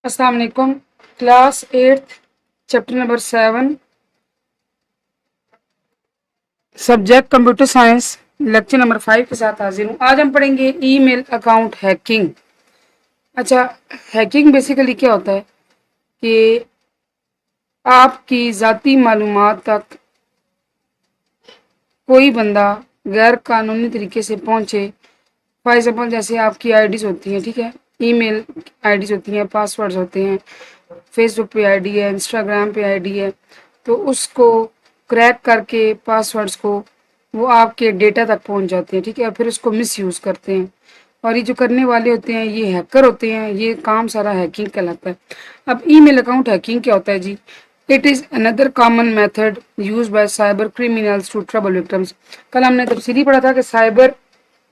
अस्सलाम वालेकुम। Class 8 chapter number 7 subject computer science lecture number 5 के साथ हाजिर हूँ। आज हम पढ़ेंगे ईमेल अकाउंट हैकिंग। अच्छा, हैकिंग बेसिकली क्या होता है कि आपकी ज़ाती मालूमात तक कोई बंदा गैर कानूनी तरीके से पहुंचे। फॉर एग्जाम्पल जैसे आपकी आईडीज होती हैं, ठीक है, ईमेल आईडीज होती हैं, पासवर्ड्स होते हैं, फेसबुक पे आईडी है, इंस्टाग्राम पे आईडी है, तो उसको क्रैक करके पासवर्ड्स को वो आपके डेटा तक पहुंच जाते हैं, ठीक है, और फिर उसको मिस यूज़ करते हैं। और ये जो करने वाले होते हैं ये हैकर होते हैं। ये काम सारा हैकिंग कहलाता है। अब ईमेल अकाउंट हैकिंग क्या होता है जी? It is another common method use by cyber criminals to trouble victims. कल हमने तफसीली पढ़ा था कि साइबर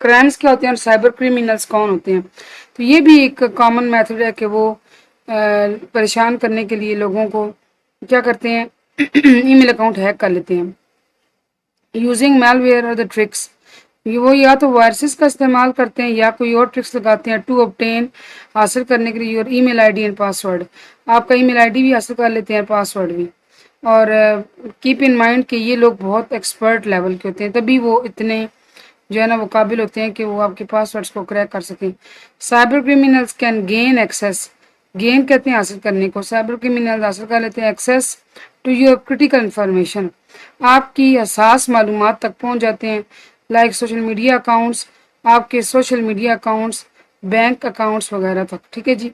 क्राइम्स क्या होते हैं और साइबर क्रिमिनल्स कौन होते हैं। तो ये भी एक कॉमन मेथड है कि वो परेशान करने के लिए लोगों को क्या करते हैं, ईमेल अकाउंट हैक कर लेते हैं यूजिंग मैलवेयर और द ट्रिक्स। वो या तो वायरसेस का इस्तेमाल करते हैं या कोई और ट्रिक्स लगाते हैं टू ऑब्टेन, हासिल करने के लिए your email ID and password. आपका ईमेल आईडी भी हासिल कर लेते हैं, पासवर्ड भी। और कीप इन माइंड कि ये लोग बहुत एक्सपर्ट लेवल के होते हैं, तभी वो इतने जो है ना वो काबिल होते हैं कि वो आपके पासवर्ड्स को क्रैक कर सकें। Cyber criminals can gain access, gain कहते हैं हासिल करने को, साइबर क्रिमिनल्स हासिल कर लेते हैं access to your critical information, आपकी हसास मालूमात तक पहुंच जाते हैं, लाइक सोशल मीडिया अकाउंट्स, आपके social media accounts, bank accounts वगैरह तक, ठीक है जी।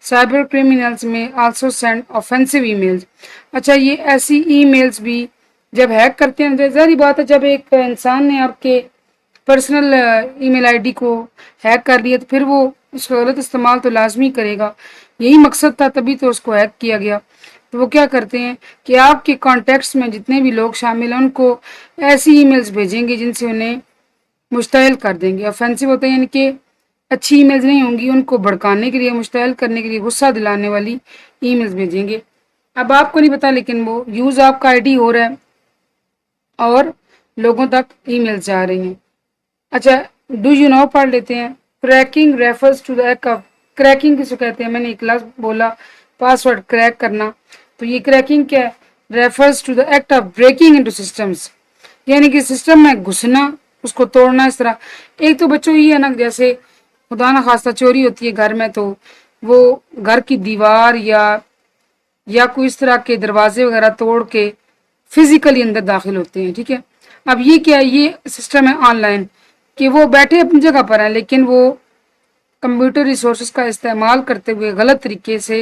Cyber criminals may also send offensive emails. अच्छा, ये ऐसी ईमेल्स भी जब हैक करते हैं, ज़ाहिर बात है, जब एक इंसान ने आपके पर्सनल ईमेल आईडी को हैक कर लिया तो फिर वो उसका गलत इस्तेमाल तो लाजमी करेगा। यही मकसद था, तभी तो उसको हैक किया गया। तो वो क्या करते हैं कि आपके कॉन्टेक्ट्स में जितने भी लोग शामिल हैं उनको ऐसी ईमेल्स भेजेंगे जिनसे उन्हें मुश्तइल कर देंगे। ऑफेंसिव होता है यानी कि अच्छी ईमेल्स नहीं होंगी, उनको भड़काने के लिए, मुश्तइल करने के लिए, गुस्सा दिलाने वाली ईमेल्स भेजेंगे। अब आपको नहीं पता, लेकिन वो यूज़ आपका आईडी हो रहा है और लोगों तक ईमेल्स जा रही हैं। अच्छा, डू यू नो पढ़ लेते हैं। Cracking refers to the act of, cracking किसको कहते हैं? मैंने एक क्लास बोला पासवर्ड क्रैक करना, तो ये क्रैकिंग क्या है? Refers to the act of breaking into systems, यानी कि सिस्टम में घुसना, उसको तोड़ना। इस तरह एक तो बच्चों ये है ना, जैसे खुदा ना खास्ता चोरी होती है घर में, तो वो घर की दीवार या कोई इस तरह के दरवाजे वगैरह तोड़ के फिजिकली अंदर दाखिल होते हैं, ठीक है। अब ये क्या है? ये सिस्टम है ऑनलाइन कि वो बैठे अपनी जगह पर हैं, लेकिन वो कंप्यूटर रिसोर्सेज का इस्तेमाल करते हुए गलत तरीके से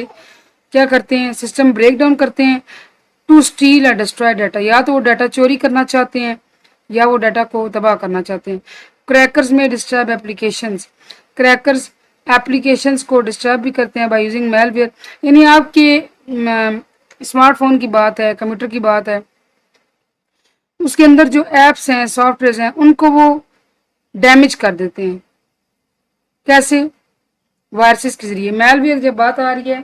क्या करते हैं, सिस्टम ब्रेक डाउन करते हैं टू स्टील और डिस्ट्रॉय डाटा। या तो वो डाटा चोरी करना चाहते हैं या वो डाटा को तबाह करना चाहते हैं। क्रैकर्स में डिस्टर्ब एप्लीकेशंस, क्रैकर्स एप्लीकेशंस को डिस्टर्ब भी करते हैं बाय यूजिंग मैलवेयर, यानी आपके स्मार्टफोन की बात है, कंप्यूटर की बात है, उसके अंदर जो एप्स हैं, सॉफ्टवेयर हैं, उनको वो डैमेज कर देते हैं। कैसे? वायरसेस के जरिए। मैलवेयर जब बात आ रही है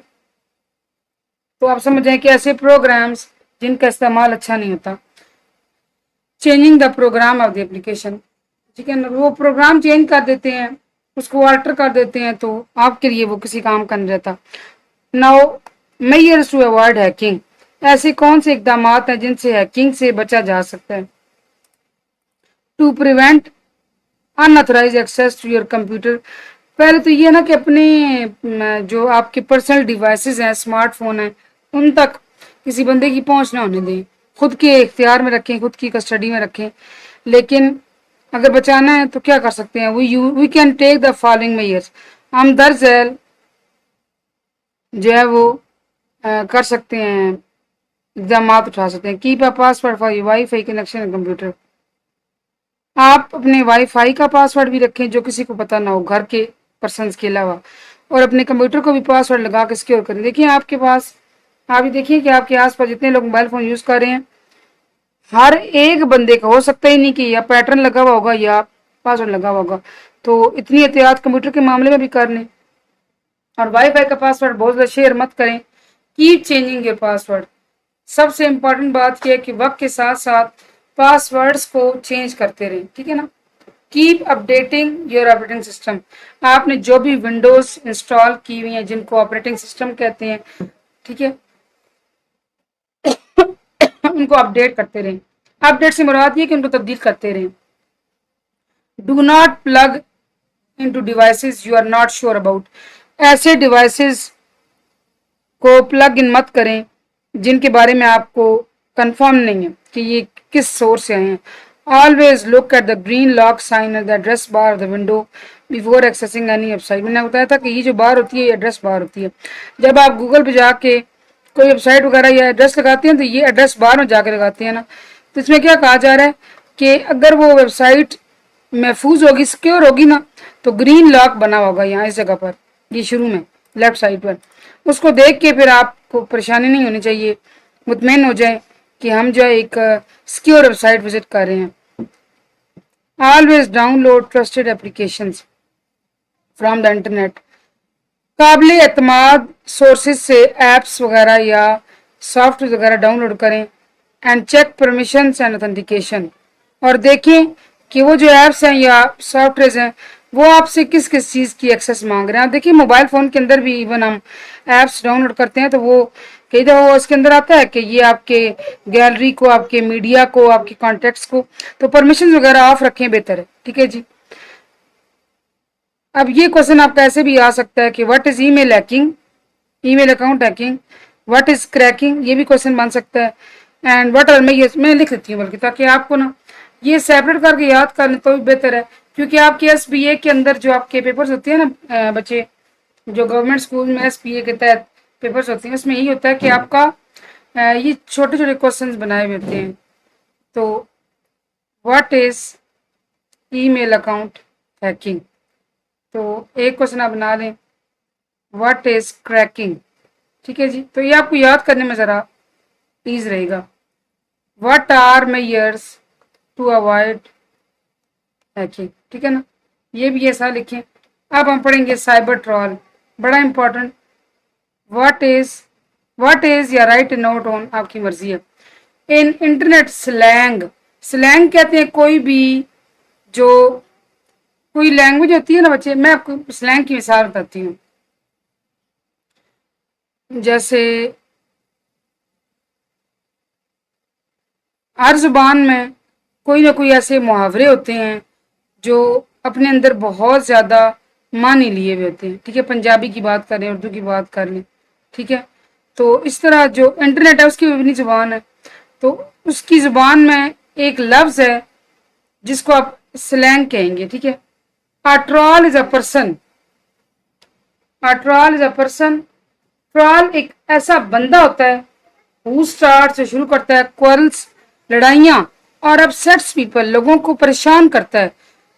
तो आप समझ जाएं कि ऐसे प्रोग्राम्स जिनका इस्तेमाल अच्छा नहीं होता। Changing the program of the application, ठीक है ना, वो प्रोग्राम चेंज कर देते हैं, उसको अल्टर कर देते हैं, तो आपके लिए वो किसी काम का नहीं रहता। Now measures to avoid hacking, ऐसे कौन से इकदाम हैं जिनसे हैकिंग से बचा जा सकता है? To prevent unauthorized access to your computer. पहले तो ये ना कि अपने जो आपके पर्सनल डिवाइसेस हैं, स्मार्टफोन है, उन तक किसी बंदे की पहुंच ना होने दें, खुद के इख्तियार में रखें, खुद की कस्टडी में रखें। लेकिन अगर बचाना है तो क्या कर सकते हैं? We can take the following measures, हम दर झेल जो है वो कर सकते हैं, इकदाम उठा सकते हैं। Keep a password for your wifi connection computer, आप अपने वाईफाई का पासवर्ड भी रखें जो किसी को पता ना हो, घर के पर्सनस के अलावा, और अपने कंप्यूटर को भी पासवर्ड लगा के सिक्योर करें। देखिए आपके पास, आप ये देखिए कि आपके आसपास जितने लोग मोबाइल फोन यूज कर रहे हैं, हर एक बंदे का हो सकता ही नहीं कि या पैटर्न लगा हुआ होगा या पासवर्ड लगा हुआ होगा। तो इतनी एहतियात कंप्यूटर के मामले में भी कर लें। और वाईफाई का पासवर्ड बहुत ज़्यादा शेयर मत करें। कीप चेंजिंग योर पासवर्ड, सबसे इम्पोर्टेंट बात यह है कि वक्त के साथ साथ पासवर्ड्स को चेंज करते रहें, ठीक है ना। Keep updating your operating system. आपने जो भी विंडोज इंस्टॉल की हुई हैं जिनको ऑपरेटिंग सिस्टम कहते हैं, ठीक है, उनको अपडेट करते रहें। अपडेट से मुराद ये कि उनको तब्दील करते रहें। Do not plug into devices you are not sure about. ऐसे डिवाइसेस को प्लग इन मत करें जिनके बारे में आपको कंफर्म नहीं है कि ये किस सोर्स से आए हैं। Always look at the green lock sign at the address bar of the window before accessing any website. मैंने बताया था कि ये जो बार होती है ये एड्रेस बार होती है। जब आप गूगल पे जाके कोई वेबसाइट वगैरह या एड्रेस लगाते हैं तो ये एड्रेस बार में जाके लगाते हैं ना, तो इसमें क्या कहा जा रहा है कि अगर वो वेबसाइट महफूज होगी, सिक्योर होगी ना, तो ग्रीन लॉक बना होगा यहाँ इस जगह पर, ये शुरू में लेफ्ट साइड पर। उसको देख के फिर आपको परेशानी नहीं होनी चाहिए, मुतमईन हो जाए कि हम जो है एक सिक्योर वेबसाइट विजिट कर रहे हैं। Always download trusted applications from the internet. काबिल एतमाद सोर्सेज से एप्स वगैरह या सॉफ्टवेयर वगैरह डाउनलोड करें। And check permissions and authentication. और देखें कि वो जो एप्स हैं या सॉफ्टवेयर हैं वो आपसे किस किस चीज़ की एक्सेस मांग रहे हैं। देखिए मोबाइल फ़ोन के अंदर भी इवन हम ऐप्स डाउनलोड करते हैं तो वो कई दफ़ा वो इसके अंदर आता है कि ये आपके गैलरी को, आपके मीडिया को, आपके कॉन्टेक्ट्स को, तो परमिशन वगैरह ऑफ रखें, बेहतर है। ठीक है जी। अब ये क्वेश्चन आपका ऐसे भी आ सकता है कि what is email hacking, email account hacking, what is cracking, ये भी क्वेश्चन बन सकता है। एंड व्हाट आर मैं लिख लेती हूँ बल्कि, ताकि आपको ना ये सेपरेट करके याद कर लें तो भी बेहतर है। क्योंकि आपके SBA के अंदर जो आपके पेपर्स होते हैं ना बच्चे, जो गवर्नमेंट स्कूल में SBA के तहत पेपर्स होते हैं, उसमें यही होता है कि आपका ये छोटे छोटे क्वेश्चंस बनाए हुए होते हैं। तो what is email account hacking, तो एक क्वेश्चन आप बना लें, व्हाट इज क्रैकिंग। ठीक है जी, तो ये आपको याद करने में ज़रा ईज रहेगा। What are measures to avoid hacking, ठीक है ना, ये भी ऐसा लिखें। अब हम पढ़ेंगे साइबर ट्रॉल, बड़ा इंपॉर्टेंट। व्हाट इज या राइट नोट ऑन, आपकी मर्जी है। इन इंटरनेट स्लैंग, स्लैंग कहते हैं कोई भी जो कोई लैंग्वेज होती है ना बच्चे, मैं आपको स्लैंग की मिसाल बताती हूँ। जैसे हर जुबान में कोई ना कोई ऐसे मुहावरे होते हैं जो अपने अंदर बहुत ज़्यादा मानी लिए हुए होते हैं। ठीक है, पंजाबी की बात करें, उर्दू की बात कर लें, ठीक है। तो इस तरह जो इंटरनेट है उसकी भी अपनी ज़ुबान है, तो उसकी ज़ुबान में एक लफ्ज़ है जिसको आप स्लैंग कहेंगे। ठीक है, a troll is a person, a troll is a person. Troll एक ऐसा बंदा होता है हु स्टार्ट से शुरू करता है क्वारल्स, लड़ाइयाँ, और अपसेट्स पीपल, लोगों को परेशान करता है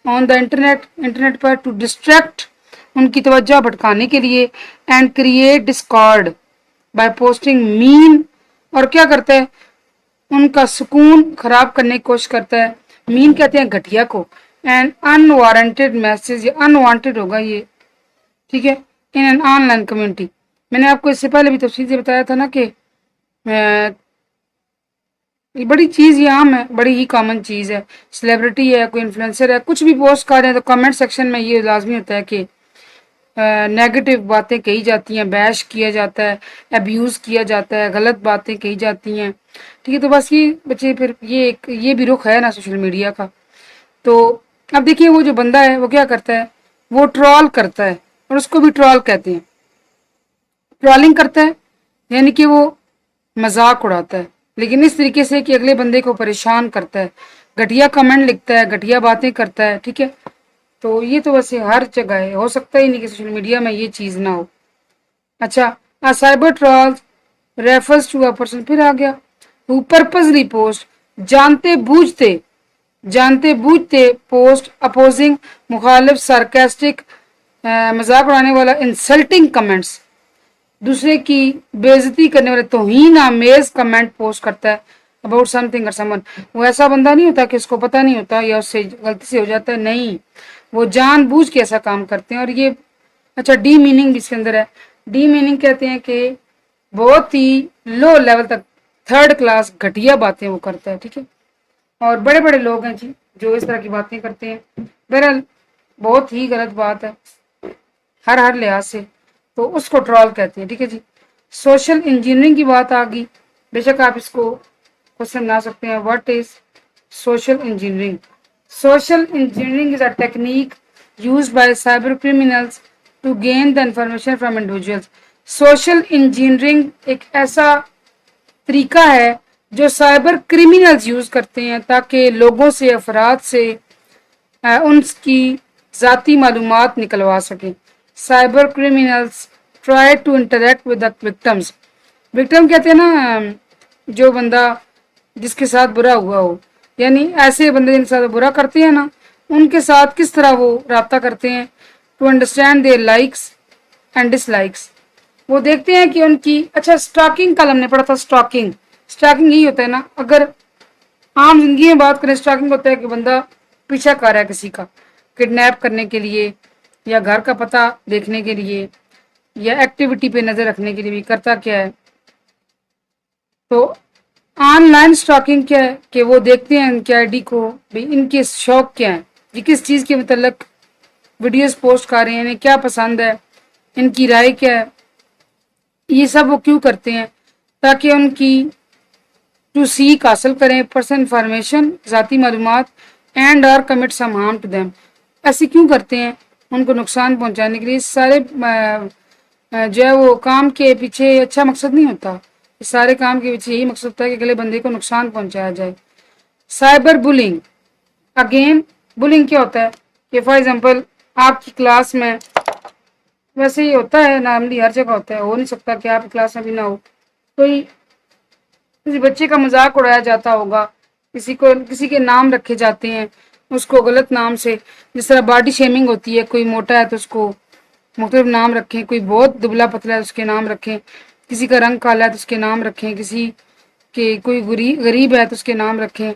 ऑन द इंटरनेट, इंटरनेट पर, टू डिस्ट्रैक्ट, उनकी तवज्जो भटकाने के लिए, and create discord by posting mean, और क्या करता है उनका सुकून खराब करने की कोशिश करता है। मीन कहते हैं घटिया को। एंड अनवारंटेड मैसेज, ये अनवांटेड होगा ये, ठीक है, इन एन ऑनलाइन कम्युनिटी। मैंने आपको इससे पहले भी तफसील से बताया था ना कि ये बड़ी चीज़, ये आम है, बड़ी ही कॉमन चीज़ है। सेलिब्रिटी है, कोई इन्फ्लुएंसर है, कुछ भी पोस्ट कर रहे हैं तो कमेंट सेक्शन में ये लाजमी होता है कि नेगेटिव बातें कही जाती हैं, बैश किया जाता है, अब्यूज़ किया जाता है, गलत बातें कही जाती हैं। ठीक है, तो बस ये बच्चे फिर ये भी रुख है ना सोशल मीडिया का। तो अब देखिए वो जो बंदा है वो क्या करता है, वो ट्रॉल करता है, और उसको भी ट्रॉल कहते हैं। ट्रॉलिंग करता है यानी कि वो मजाक उड़ाता है, लेकिन इस तरीके से कि अगले बंदे को परेशान करता है, घटिया कमेंट लिखता है, घटिया बातें करता है। ठीक है, तो ये तो वैसे हर जगह है, हो सकता ही नहीं कि सोशल मीडिया में ये चीज़ ना हो। अच्छा, a cyber troll refers to a person, फिर आ गया, हु पर्पसली पोस्ट, जानते बूझते पोस्ट अपोजिंग, मुखालिफ, सार्केस्टिक, मजाक उड़ाने वाला, इंसल्टिंग कमेंट्स, दूसरे की बेइज्जती करने वाले तौहीन आमेज कमेंट पोस्ट करता है अबाउट समथिंग और समवन। वो ऐसा बंदा नहीं होता कि उसको पता नहीं होता या उससे गलती से हो जाता है, नहीं, वो जानबूझ के ऐसा काम करते हैं। और ये अच्छा, डी मीनिंग भी इसके अंदर है। डी मीनिंग कहते हैं कि बहुत ही लो लेवल तक, थर्ड क्लास घटिया बातें वो करता है। ठीक है, और बड़े बड़े लोग हैं जी, جو اس طرح کی باتیں کرتے ہیں، بہرحال بہت ہی غلط بات ہے ہر لحاظ سے، تو اس کو ٹرول کہتے ہیں، ٹھیک ہے جی۔ سوشل انجینئرنگ کی بات آ گئی، بے شک آپ اس کو کوشچن بنا سکتے ہیں، what is social engineering? Social engineering is a technique used by cyber criminals to gain the information from individuals۔ Social engineering ایک ایسا طریقہ ہے جو سائبر کرمینلز یوز کرتے ہیں تاکہ لوگوں سے، افراد سے ان کی ذاتی معلومات نکلوا سکیں۔ Cyber criminals try to interact with the victims. Victim کہتے ہیں نا جو بندہ جس کے ساتھ برا ہوا ہو، یعنی ایسے بندے جن کے ساتھ برا کرتے ہیں نا، ان کے ساتھ کس طرح وہ رابطہ کرتے ہیں، to understand their likes and dislikes. وہ دیکھتے ہیں کہ ان کی، اچھا اسٹاکنگ کل ہم نے پڑھا تھا، اسٹاکنگ یہی ہوتا ہے نا، اگر عام زندگی میں بات کریں، اسٹاکنگ ہوتا ہے کہ بندہ پیچھا کر رہا ہے کسی کا کڈنیپ کرنے کے لیے، یا گھر کا پتہ دیکھنے کے لیے، یا ایکٹیویٹی پہ نظر رکھنے کے لیے بھی کرتا کیا ہے۔ تو آن لائن اسٹاکنگ کیا ہے کہ وہ دیکھتے ہیں ان کی آئی ڈی کو، بھئی ان کے شوق کیا ہیں، یہ کس چیز کے متعلق ویڈیوز پوسٹ کر رہے ہیں، انہیں کیا پسند ہے، ان کی رائے کیا ہے، یہ سب وہ کیوں کرتے ہیں؟ تاکہ ان کی ٹو سیک حاصل کریں پرسنل انفارمیشن، ذاتی معلومات، اینڈ اور commit some harm to them. ایسے کیوں کرتے ہیں؟ ان کو نقصان پہنچانے کے لیے۔ سارے جو ہے وہ کام کے پیچھے اچھا مقصد نہیں ہوتا، سارے کام کے پیچھے یہی مقصد ہوتا ہے کہ اگلے بندے کو نقصان پہنچایا جائے۔ سائبر بلنگ، اگین بلنگ کیا ہوتا ہے کہ فار ایگزامپل آپ کی کلاس میں، ویسے یہ ہوتا ہے نارملی ہر جگہ ہوتا ہے، ہو نہیں سکتا کہ آپ کی کلاس میں بھی نہ ہو، کوئی کسی بچے کا مذاق اڑایا جاتا ہوگا، کسی کے نام رکھے جاتے ہیں اس کو غلط نام سے، جس طرح باڈی شیمنگ ہوتی ہے، کوئی موٹا ہے تو اس کو مختلف نام رکھیں، کوئی بہت دبلا پتلا ہے اس کے نام رکھیں، کسی کا رنگ کالا ہے تو اس کے نام رکھیں، کسی کے کوئی غریب ہے تو اس کے نام رکھیں،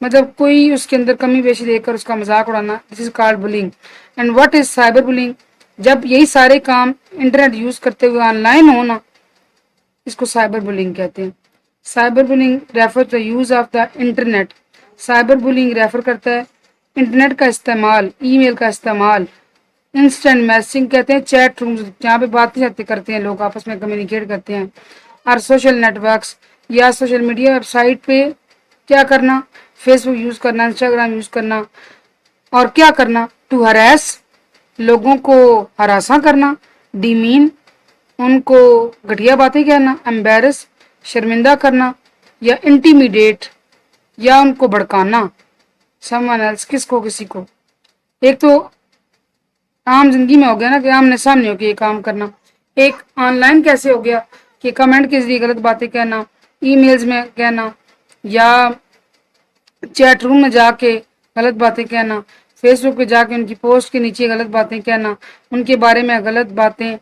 مطلب کوئی اس کے اندر کمی بیشی دیکھ کر اس کا مذاق اڑانا، this is called bullying. And what is cyber bullying? جب یہی سارے کام انٹرنیٹ یوز کرتے ہوئے آن لائن ہونا، اس کو سائبر بلنگ کہتے ہیں۔ Cyber bullying refer to use of the internet. Cyber bullying refer کرتا ہے انٹرنیٹ کا استعمال، ای میل کا استعمال، انسٹنٹ میسنگ کہتے ہیں چیٹ رومز جہاں پہ باتیں کرتے ہیں لوگ آپس میں کمیونیکیٹ کرتے ہیں، اور سوشل نیٹ ورکس یا سوشل میڈیا ویب سائٹ پہ کیا کرنا، فیس بک یوز کرنا، انسٹاگرام یوز کرنا، اور کیا کرنا، ٹو ہراس لوگوں کو ہراساں کرنا، ڈیمین ان کو گھٹیا باتیں کہنا، امبیرس شرمندہ کرنا، یا انٹیمیڈیٹ یا ان کو بھڑکانا، سم ون ایلس کس کو، کسی کو۔ ایک تو عام زندگی میں ہو گیا نا کہ آمنے سامنے ہو کے یہ کام کرنا، ایک آن لائن کیسے ہو گیا کہ کمنٹ کے ذریعے غلط باتیں کہنا، ای میلز میں کہنا، یا چیٹ روم میں جا کے غلط باتیں کہنا، فیس بک پہ جا کے ان کی پوسٹ کے نیچے غلط باتیں کہنا، ان کے بارے میں غلط باتیں،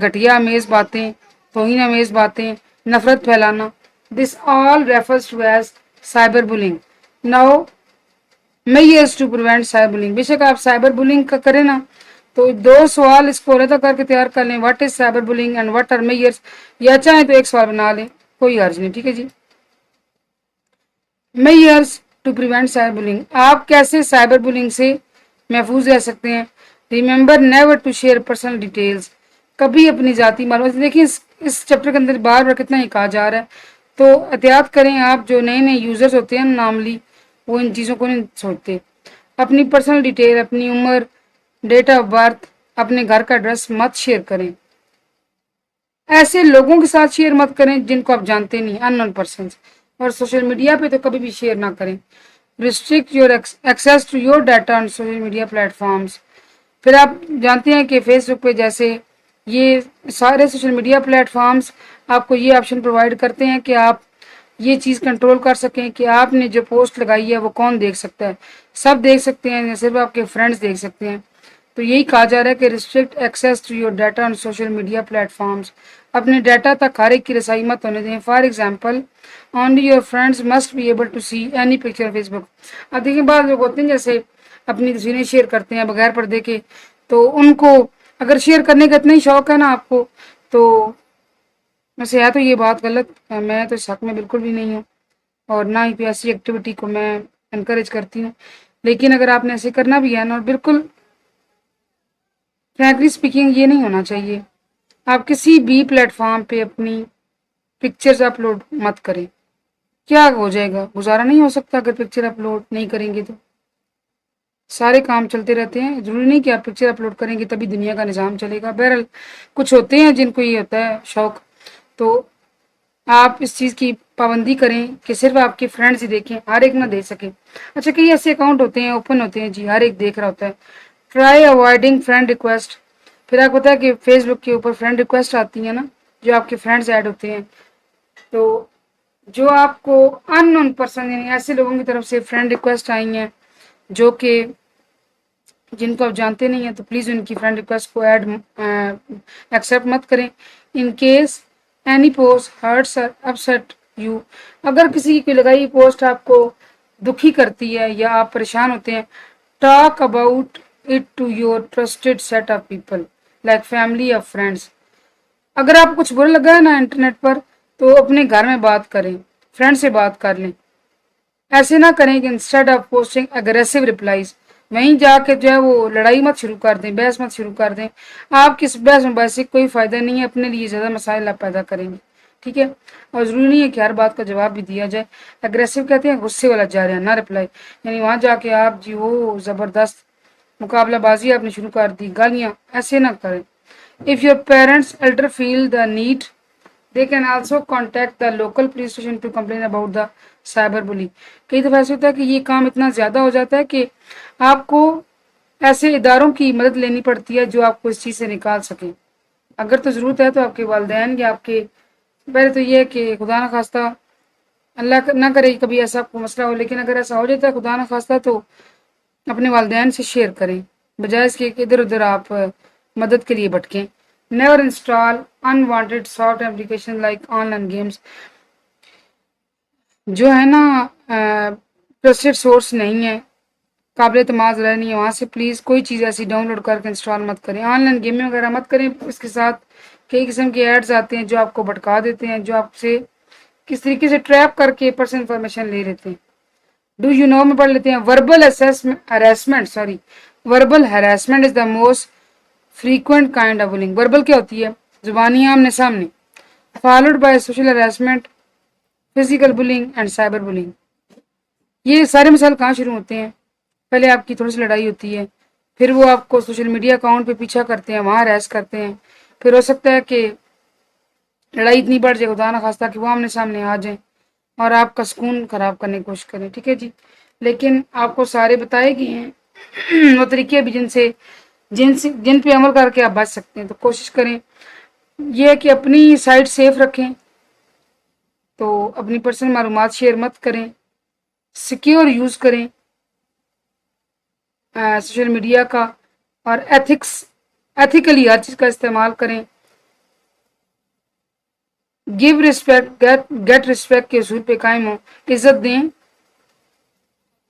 گھٹیا امیز باتیں، توہین امیز باتیں، نفرت پھیلانا، this all refers to as cyber bullying. Now measures to prevent cyber bullying. بے شک آپ سائبر بلنگ کا کریں نا تو 2 سوال اس کو علیحدہ کر کے تیار کر لیں، what is cyber bullying and what are measures, یا چاہیں تو ایک سوال بنا لیں، کوئی حرج نہیں، ٹھیک ہے جی۔ Measures to prevent cyber bullying, آپ کیسے سائبر بلنگ سے محفوظ رہ سکتے ہیں؟ Remember never to share personal details, کبھی اپنی ذاتی معلومات، دیکھیں اس چیپٹر کے اندر بار بار کتنا ہی کہا جا رہا ہے، تو احتیاط کریں۔ آپ جو نئے یوزرز ہوتے ہیں نارملی وہ ان چیزوں کو نہیں سوچتے۔ اپنی پرسنل ڈیٹیل، اپنی عمر، ڈیٹ آف برتھ، اپنے گھر کا ایڈریس مت شیئر کریں، ایسے لوگوں کے ساتھ شیئر مت کریں جن کو آپ جانتے نہیں، ان نون پرسنس، اور سوشل میڈیا پہ تو کبھی بھی شیئر نہ کریں۔ Restrict your access to your data on social media platforms. پھر آپ جانتے ہیں کہ فیس بک پہ جیسے یہ سارے سوشل میڈیا پلیٹ فارمس آپ کو یہ آپشن پرووائڈ کرتے ہیں کہ آپ یہ چیز کنٹرول کر سکیں کہ آپ نے جو پوسٹ لگائی ہے وہ کون دیکھ سکتا ہے، سب دیکھ سکتے ہیں یا صرف آپ کے فرینڈز دیکھ سکتے ہیں۔ تو یہی کہا جا رہا ہے کہ restrict access to your data on social media platforms, اپنے ڈیٹا تک ہر ایک کی رسائی مت ہونے دیں۔ For example only your friends must be able to see any picture Facebook. اب دیکھیں بعض لوگ ہوتے ہیں جیسے اپنی تصویریں شیئر کرتے ہیں بغیر پردے کے، تو ان کو اگر شیئر کرنے کا اتنا ہی شوق ہے نا آپ کو، تو ویسے ہے تو یہ بات غلط، میں تو اس حق میں بالکل بھی نہیں ہوں، اور نہ ہی ایسی ایکٹیویٹی کو میں انکریج کرتی ہوں، لیکن اگر آپ نے ایسے کرنا بھی ہے نا، اور بالکل فرینکلی اسپیکنگ یہ نہیں ہونا چاہیے، آپ کسی بھی پلیٹ فارم پہ اپنی پکچرز اپلوڈ مت کریں۔ کیا ہو جائے گا؟ گزارا نہیں ہو سکتا اگر پکچر اپلوڈ نہیں کریں گے تو۔ سارے کام چلتے رہتے ہیں، ضروری نہیں کہ آپ پکچر اپلوڈ کریں گے تبھی دنیا کا نظام چلے گا۔ بہرحال کچھ ہوتے ہیں جن کو یہ ہوتا ہے شوق، تو آپ اس چیز کی پابندی کریں کہ صرف آپ کے فرینڈز ہی دیکھیں، ہر ایک نہ دیکھ سکیں۔ اچھا، کئی ایسے اکاؤنٹ ہوتے ہیں اوپن ہوتے ہیں جی، ہر ایک دیکھ رہا ہوتا ہے۔ ٹرائی اوائڈنگ فرینڈ ریکویسٹ، پھر آپ کو پتا ہے کہ فیس بک کے اوپر فرینڈ ریکویسٹ آتی ہیں نا، جو آپ کے فرینڈز ایڈ ہوتے ہیں، تو جو آپ کو ان نون پرسن یعنی ایسے لوگوں کی طرف سے فرینڈ ریکویسٹ آئی ہیں جو کہ جن کو آپ جانتے نہیں ہیں، تو پلیز ان کی فرینڈ ریکویسٹ کو ایکسیپٹ مت کریں۔ In case any post hurts اور اپسیٹ یو، اگر کسی کی کوئی لگائی پوسٹ آپ کو دکھی کرتی ہے یا آپ پریشان ہوتے ہیں، talk about it to your trusted set of people like family اور فرینڈس۔ اگر آپ کو کچھ برا لگا ہے نا انٹرنیٹ پر، تو اپنے گھر میں بات کریں، فرینڈ سے بات کر لیں۔ ایسے نہ کریں کہ انسٹیڈ آف پوسٹنگ اگریسو ریپلائیز، وہیں جا کے جو ہے وہ لڑائی مت شروع کر دیں، بحث مت شروع کر دیں۔ آپ کس بحث میں سے کوئی فائدہ نہیں ہے، اپنے لیے زیادہ مسائل آپ پیدا کریں گے، ٹھیک ہے؟ اور ضروری نہیں ہے کہ ہر بات کا جواب بھی دیا جائے۔ اگریسو کہتے ہیں غصے والا جا رہا ہے، نہ رپلائی، یعنی وہاں جا کے آپ جی وہ زبردست مقابلہ بازی آپ نے شروع کر دی، گالیاں، ایسے نہ کریں۔ If your parents elder feel the need, they can also contact the local police station to complain about the cyber bully۔ کئی دفعہ ایسا ہوتا ہے کہ یہ کام اتنا زیادہ ہو جاتا ہے کہ آپ کو ایسے اداروں کی مدد لینی پڑتی ہے جو آپ کو اس چیز سے نکال سکیں۔ اگر تو ضرورت ہے تو آپ کے والدین یا آپ کے، پہلے تو یہ ہے کہ خدا نہ خواستہ اللہ نہ کرے کبھی ایسا آپ کو مسئلہ ہو، لیکن اگر ایسا ہو جاتا ہے خدا نہ خواستہ تو اپنے والدین سے شیئر کریں، بجائے اس کے کہ ادھر ادھر آپ مدد کے لیے بھٹکیں۔ Never install unwanted soft application like online games, جو ہے نا ٹرسٹڈ سورس نہیں ہے، قابل اعتماد ذرائع نہیں ہے، وہاں سے پلیز کوئی چیز ایسی ڈاؤن لوڈ کر کے انسٹال مت کریں۔ آن لائن گیمنگ وغیرہ مت کریں، اس کے ساتھ کئی قسم کے ایڈز آتے ہیں جو آپ کو بھٹکا دیتے ہیں، جو آپ سے کس طریقے سے ٹریپ کر کے پرسنل انفارمیشن لے لیتے ہیں۔ ڈو یو نو میں پڑھ لیتے ہیں۔ Verbal harassment is the most frequent kind of bullying. Verbal کیا ہوتی ہے؟ زبانی آمنے سامنے، followed by social harassment, physical bullying and cyber bullying. یہ سارے مسائل کہاں شروع ہوتے ہیں؟ پہلے آپ کی تھوڑی سی لڑائی ہوتی ہے، پھر وہ آپ کو سوشل میڈیا اکاؤنٹ پہ پیچھا کرتے ہیں، وہاں ہراس کرتے ہیں، پھر ہو سکتا ہے کہ لڑائی اتنی بڑھ جائے خدا نہ خواستہ کہ وہ آمنے سامنے آ جائیں اور آپ کا سکون خراب کرنے کی کوشش کریں، ٹھیک ہے جی؟ لیکن آپ کو سارے بتائے گئے ہیں وہ طریقے بھی جن پہ عمل کر کے آپ بچ سکتے ہیں، تو کوشش کریں یہ کہ اپنی سائٹ سیف رکھیں، تو اپنی پرسنل معلومات شیئر مت کریں، سیکیور یوز کریں سوشل میڈیا کا، اور ایتھیکلی ہر چیز کا استعمال کریں۔ گیو ریسپیکٹ گیٹ ریسپیکٹ کے اصول پہ قائم ہو، عزت دیں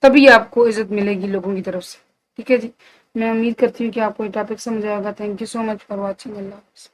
تبھی آپ کو عزت ملے گی لوگوں کی طرف سے، ٹھیک ہے جی؟ میں امید کرتی ہوں کہ آپ کو یہ ٹاپک سمجھ آئے گا۔ Thank you so much for watching. Allah حافظ۔